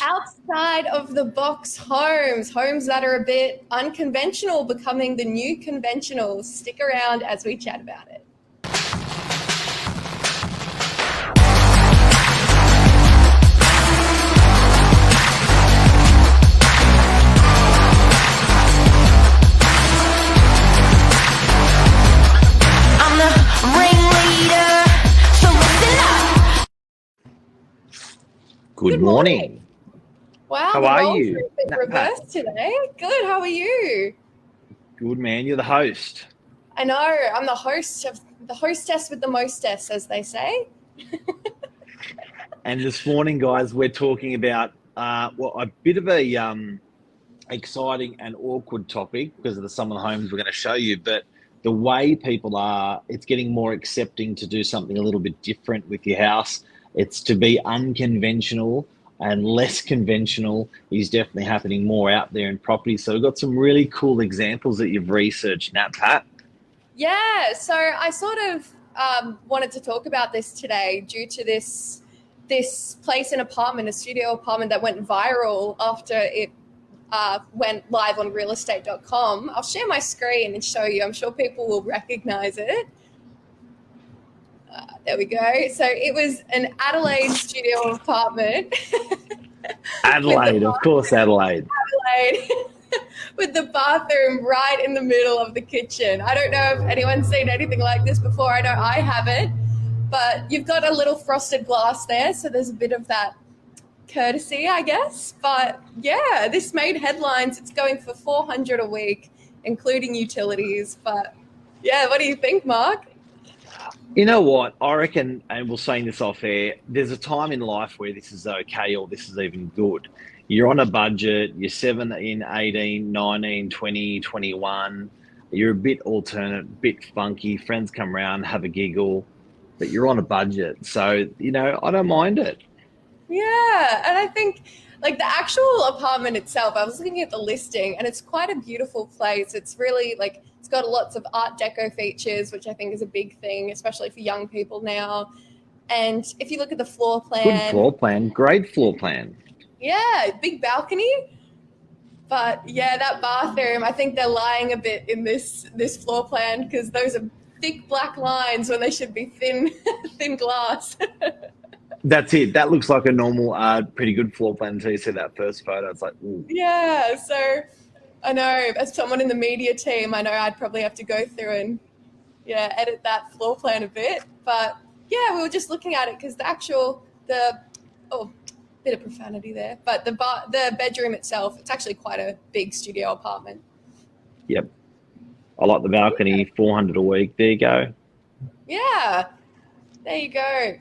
outside of the box homes that are a bit unconventional, becoming the new conventional. Stick around as we chat about it. I'm the ringleader, so listen up. Good morning. Wow, How the are roles you? are a bit reversed today. Good, how are you? Good, man. You're the host. I know, I'm the hostess with the mostess, as they say. And this morning, guys, we're talking about a bit of a exciting and awkward topic because of some of the homes we're going to show you. But the way people are, it's getting more accepting to do something a little bit different with your house. It's to be unconventional and less conventional is definitely happening more out there in property. So we've got some really cool examples that you've researched, Nat, Pat. Yeah, so I sort of wanted to talk about this today due to this place, an apartment, a studio apartment that went viral after it went live on realestate.com. I'll share my screen and show you. I'm sure people will recognize it. There we go. So it was an Adelaide studio apartment. Adelaide, of course, Adelaide. With the bathroom right in the middle of the kitchen. I don't know if anyone's seen anything like this before. I know I haven't, but you've got a little frosted glass there, so there's a bit of that courtesy, I guess. But yeah, this made headlines. It's going for $400 a week, including utilities. But yeah, what do you think, Mark? You know what? I reckon, and we're saying this off air, there's a time in life where this is okay or this is even good. You're on a budget, you're 17, 18, 19, 20, 21. You're a bit alternate, bit funky. Friends come around, have a giggle, but you're on a budget. So, I don't mind it. Yeah, and I think like the actual apartment itself, I was looking at the listing and it's quite a beautiful place. It's really like, it's got lots of Art Deco features, which I think is a big thing, especially for young people now. And if you look at the floor plan. Good floor plan, great floor plan. Yeah, big balcony. But yeah, that bathroom, I think they're lying a bit in this floor plan because those are thick black lines when they should be thin glass. That's it. That looks like a normal, pretty good floor plan until you see that first photo. It's like, ooh. Yeah, so I know as someone in the media team, I know I'd probably have to go through and edit that floor plan a bit. But yeah, we were just looking at it because bit of profanity there, but the bedroom itself, it's actually quite a big studio apartment. Yep. I like the balcony, 400 a week. There you go. Yeah, there you go.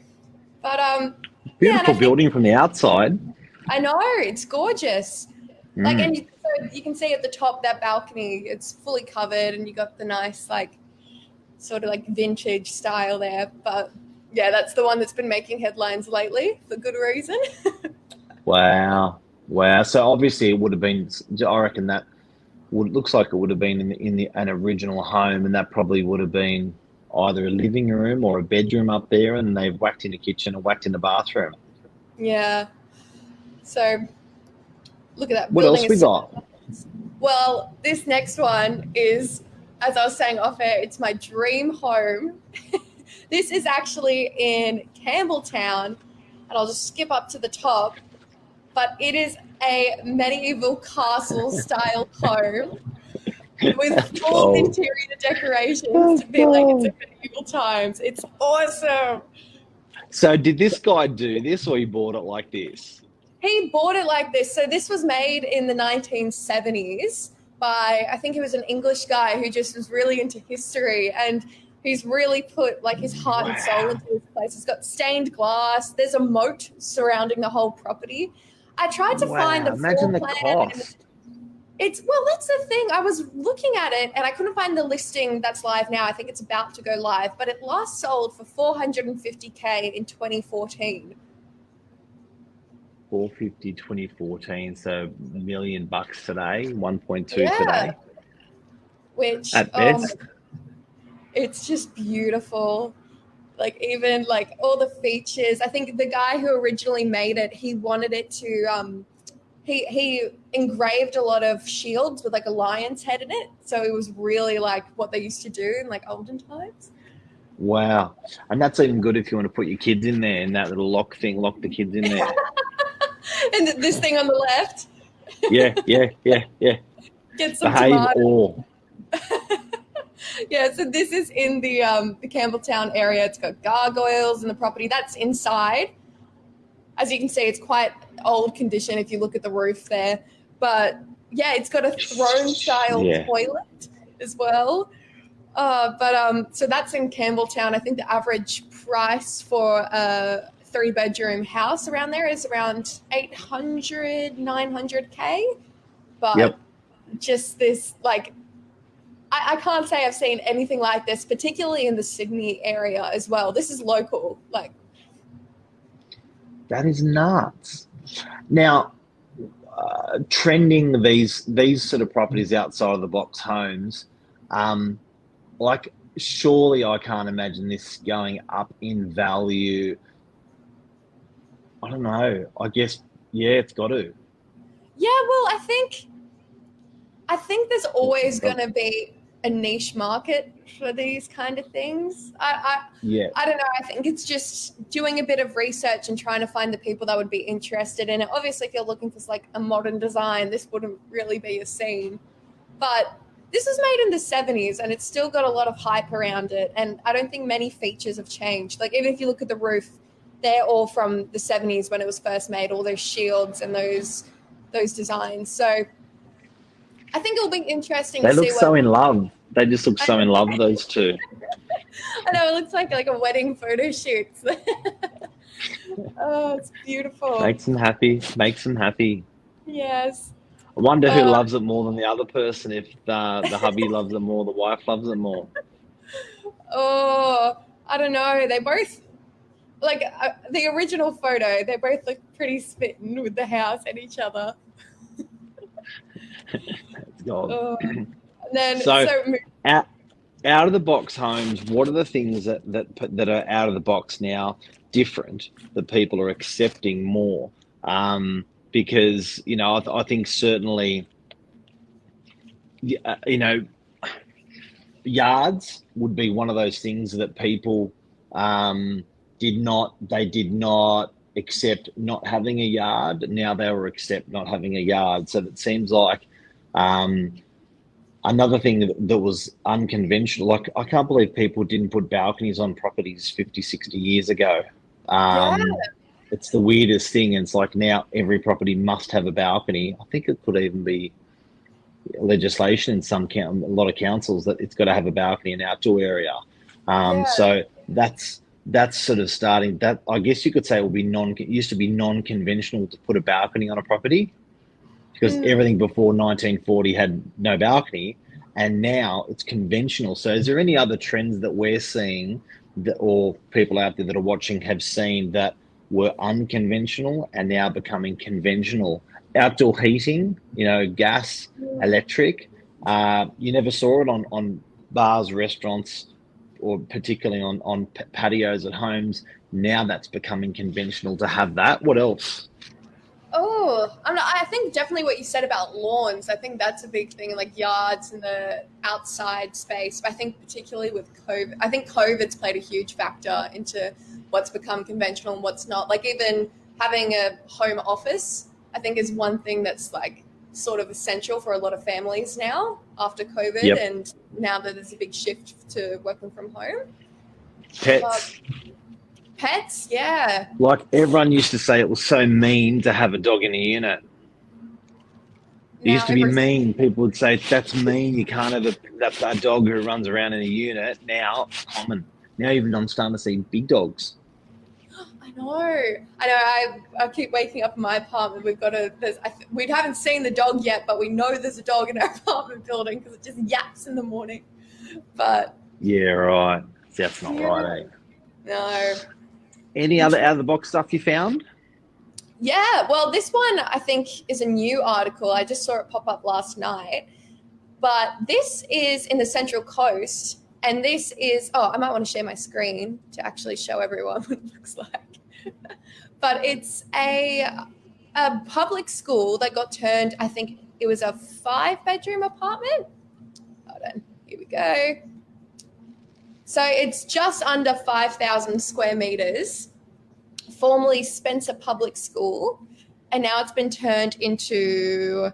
But beautiful building from the outside. I know, it's gorgeous. Like, and you can see at the top that balcony, it's fully covered, and you got the nice sort of vintage style there. But yeah, that's the one that's been making headlines lately for good reason. Wow. So obviously it would have been. I reckon that looks like it would have been in an original home, and that probably would have been either a living room or a bedroom up there, and they've whacked in the kitchen and whacked in the bathroom. Yeah. So look at that. What else we got? Well, this next one is, as I was saying off air, it's my dream home. This is actually in Campbelltown, and I'll just skip up to the top. But it is a medieval castle-style home with full interior decorations to be like it's in medieval times. It's awesome. So did this guy do this, or he bought it like this? He bought it like this. So this was made in the 1970s by, I think he was an English guy who just was really into history, and he's really put his heart and soul into this place. It's got stained glass. There's a moat surrounding the whole property. I tried to find the imagine floor the plan. cost. That's the thing. I was looking at it and I couldn't find the listing that's live now. I think it's about to go live, but it last sold for $450K in 2014. 450 2014, so $1 million today, 1.2 today. Which at best. It's just beautiful. Even all the features. I think the guy who originally made it, he wanted it to he engraved a lot of shields with like a lion's head in it. So it was really like what they used to do in like olden times. Wow. And that's even good if you want to put your kids in there and that little lock thing, lock the kids in there. And this thing on the left. Yeah. Get some Behave tomatoes. all. Yeah, so this is in the Campbelltown area. It's got gargoyles in the property. That's inside. As you can see, it's quite old condition if you look at the roof there. But yeah, it's got a throne-style toilet as well. So that's in Campbelltown. I think the average price for a 3-bedroom house around there is around 800, 900K. But just this, like, I can't say I've seen anything like this, particularly in the Sydney area as well. This is local, like. That is nuts. Now, trending these sort of properties outside of the box homes, like surely I can't imagine this going up in value. I don't know. I guess it's got to. Yeah, well, I think there's always going to be a niche market for these kind of things. I don't know. I think it's just doing a bit of research and trying to find the people that would be interested in it. Obviously, if you're looking for like a modern design, this wouldn't really be a scene. But this was made in the 70s and it's still got a lot of hype around it. And I don't think many features have changed. Like even if you look at the roof, they're all from the 70s when it was first made, all those shields and those designs. So I think it'll be interesting to see. They look so in love. They just look so in love, those two. I know, it looks like a wedding photo shoot. Oh, it's beautiful. Makes them happy. Yes. I wonder who loves it more than the other person, if the hubby loves it more, the wife loves it more. Oh, I don't know. They both, like the original photo, they both look pretty smitten with the house and each other. God. And then, out of the box homes, what are the things that are out of the box now different that people are accepting more? Because I think certainly yards would be one of those things that people did not accept not having a yard. Now they will accept not having a yard. So it seems like another thing that was unconventional, like I can't believe people didn't put balconies on properties 50, 60 years ago. It's the weirdest thing. It's like now every property must have a balcony. I think it could even be legislation in a lot of councils that it's got to have a balcony and outdoor area. So that's sort of starting. That I guess you could say it used to be non-conventional to put a balcony on a property because everything before 1940 had no balcony, and now it's conventional. So is there any other trends that we're seeing or people out there that are watching have seen that were unconventional and now becoming conventional? Outdoor heating, gas, electric. You never saw it on bars, restaurants, or particularly on patios at homes. Now that's becoming conventional to have that. What else? I think definitely what you said about lawns. I think that's a big thing, like yards and the outside space. I think particularly with COVID, I think COVID's played a huge factor into what's become conventional and what's not. Like even having a home office, I think is one thing that's like sort of essential for a lot of families now after COVID. And now that there's a big shift to working from home. Pets, yeah. Like everyone used to say it was so mean to have a dog in a unit. It used to be mean. People would say, that's mean. You can't have a dog who runs around in a unit. Now it's common. Now even I'm starting to see big dogs. I know. I keep waking up in my apartment. We haven't seen the dog yet, but we know there's a dog in our apartment building because it just yaps in the morning. But yeah, right. That's not right, eh? No. Any other out of the box stuff you found? Yeah, well, this one I think is a new article. I just saw it pop up last night. But this is in the Central Coast, and this is, I might want to share my screen to actually show everyone what it looks like. But it's a public school that got turned, I think it was a 5-bedroom apartment. Hold on, here we go. So it's just under 5,000 square meters, formerly Spencer Public School, and now it's been turned into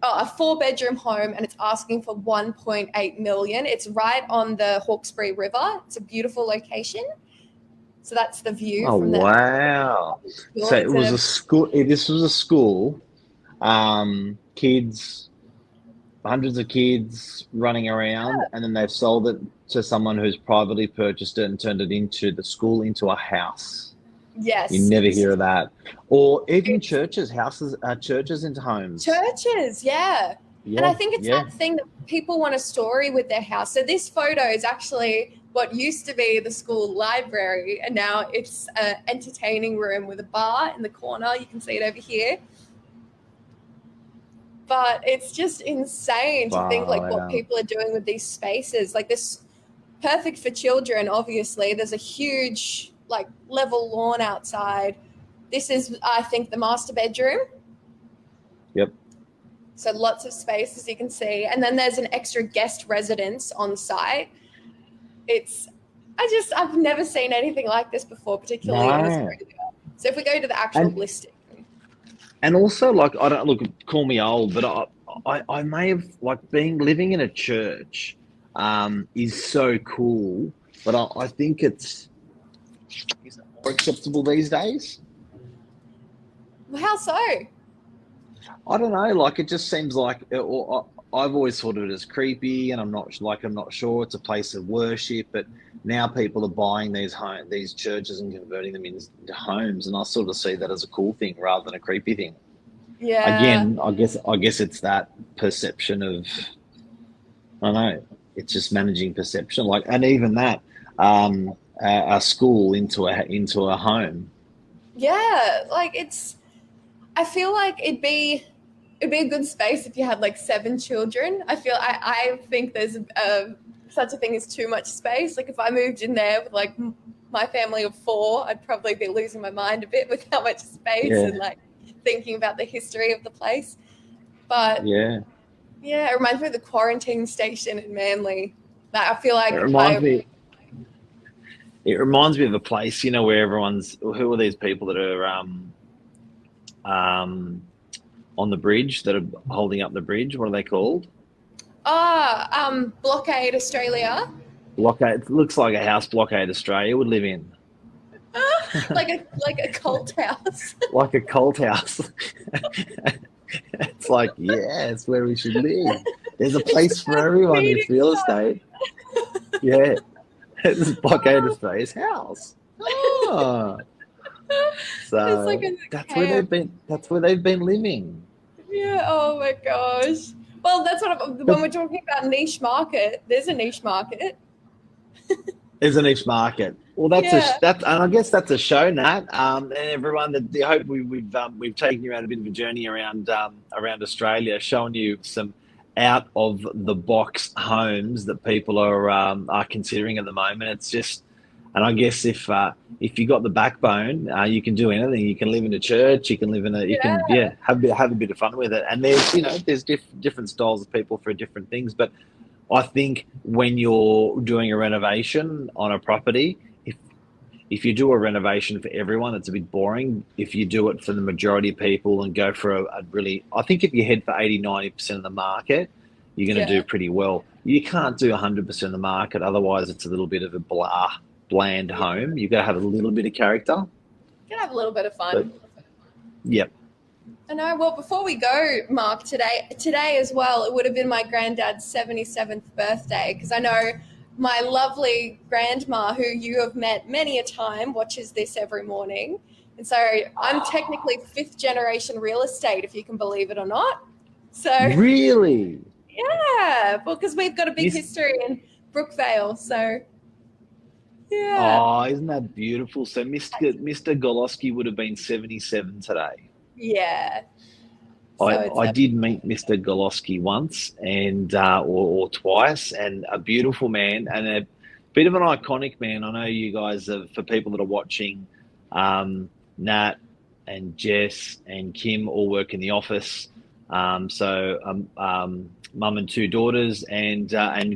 a 4-bedroom home, and it's asking for 1.8 million. It's right on the Hawkesbury River. It's a beautiful location. So that's the view Oh from the wow! school. So it was It's a school. This was a school. Kids, hundreds of kids running around, and then they've sold it to someone who's privately purchased it and turned it into the school into a house. yes, You never hear of that, or even churches, churches into homes. churches, yeah. Yeah, And I think it's yeah. that thing that people want a story with their house. So this photo is actually what used to be the school library, and now it's an entertaining room with a bar in the corner. You can see it over here. But it's just insane to think like what Wow. people are doing with these spaces. Like this, perfect for children, obviously. There's a huge like level lawn outside. This is, I think, the master bedroom. Yep. So lots of space, as you can see. And then there's an extra guest residence on site. I've never seen anything like this before, particularly in No. Australia. So if we go to the actual listing. And also, like, I don't look, call me old, but I may have like living in a church is so cool, but I think is it more acceptable these days? Well, how so? I don't know. Like, it just seems like I've always thought of it as creepy, and I'm not sure. It's a place of worship, but now people are buying these churches and converting them into homes, and I sort of see that as a cool thing rather than a creepy thing. Yeah. Again, I guess it's that perception of, I don't know. It's just managing perception, like, and even that a school into a home. Yeah, like I feel like it'd be a good space if you had like 7 children. I think there's such a thing as too much space. Like if I moved in there with like my family of 4, I'd probably be losing my mind a bit with how much space and like thinking about the history of the place. But yeah, it reminds me of the quarantine station in Manly. Like, I feel like It reminds me of a place, where who are these people that are on the bridge, that are holding up the bridge? What are they called? Blockade Australia. Blockade. It looks like a house Blockade Australia would live in. like a cult house. Like a cult house. It's like, yeah, it's where we should live. There's a place for everyone. It's real estate. Yeah. It's Blockade Australia's house. Oh. So It's like that's where they've been living. Yeah, oh my gosh. Well, that's when we're talking about niche market, there's a niche market. There's a niche market. Well, and I guess that's a show, Nat. And everyone, I hope we've taken you on a bit of a journey around Australia, showing you some out of the box homes that people are considering at the moment. It's just, and I guess if you got the backbone, you can do anything. You can live in a church. You can live in have a bit of fun with it. And there's different styles of people for different things. But I think when you're doing a renovation on a property, if you do a renovation for everyone, it's a bit boring. If you do it for the majority of people and go for I think if you head for 80-90% of the market, you're going to do pretty well. You can't do 100% of the market. Otherwise, it's a little bit of a bland home. You've got to have a little bit of character. You can have a little bit of fun. Yep. I know. Well, before we go, Mark, today as well, it would have been my granddad's 77th birthday, because I know my lovely grandma, who you have met many a time, watches this every morning. And so I'm technically 5th generation real estate, if you can believe it or not. So Really? yeah, well, because we've got a big history in Brookvale. So yeah. Oh, isn't that beautiful? So Mr. Goloski would have been 77 today. Yeah. I did meet Mr. Goloski once or twice, and a beautiful man and a bit of an iconic man. I know you guys, for people that are watching, Nat, and Jess and Kim all work in the office. Mum and 2 daughters, and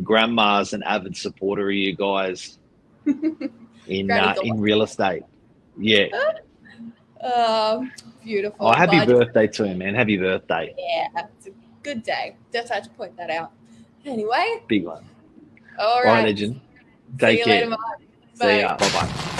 grandma's an avid supporter of you guys in real estate. Yeah. Beautiful. Oh, happy Bud. birthday to him, man. Happy birthday. Yeah, it's a good day. Just had to point that out. Anyway. Big one. All right, right. legend. See Take you care. later, Mark. See ya. Bye-bye.